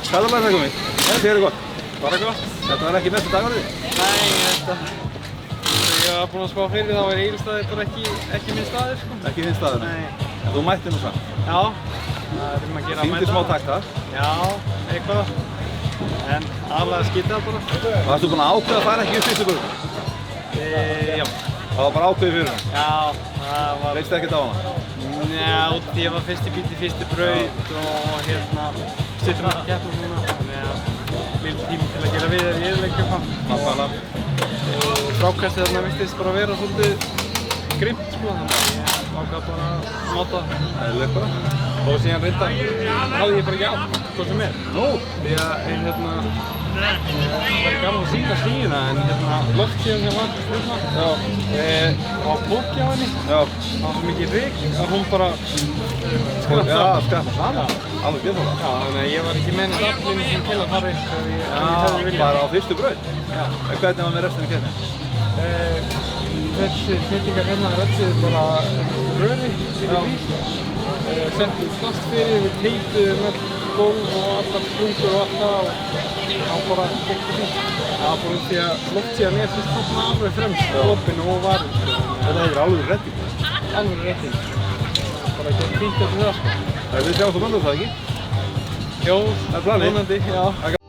Hvað er það komið? Þið eru gott? Bara gott. Þetta var ekki næsta dagur þið? Nei, ég var búinn að spá fyrir þá er Egilsstaðir bara ekki minn staður sko. Ekki þinn staður? Nei. En þú mættir nú samt? Já, það er að gera að mæta. Sýndi smá takta? Já, eitthvað. En aðalega skítið bara. Varstu búinn að ákveða að fara ekki upp fyrstu brautina? Já. Það var bara ákveðið fyrir hún? Já, það var... Veist ekkert á hana? Já, ég var fyrst í bíl í fyrstu braut og stuttum að keppna núna. Þannig að lítið tími til að gera við í yfirleikjum. Nákvæmlega. Og frákastið þarna virtist bara vera svolítið grimmt sko, þannig að ég ákvað bara að nota það. Eðlilegt bara. Og síðan reyndar hafði ég bara ekki átt hvað sem er. Nú? Því að það var gaman að sýna stígina en loftsíðan sem var hérna á bóki á henni. Já. Það var svo mikið reyk að hún bara Já, skappa saman. Alveg getur það. Já, þannig að ég var ekki með neitt aflinn sem til að fara upp ef ég hefði viljað. Bara á fyrstu braut? Já. En hvernig var með restina af keppninni? Þessi fyllingar hérna rölluðu bara röri fyrir bíl. Settum plast fyrir, við teipuðum öll gólf og allar sprungur og allt það og bara gekk því. Það var bara því að loftsíðan er fyrst þarna alveg fremst á loppinu og varum. Þetta hefur alveg retting. Alveg rétting. Bara gekk fínt eftir það sko. Við sjáum þú mandur það ekki? Jó, Það er planið. vonandi, já.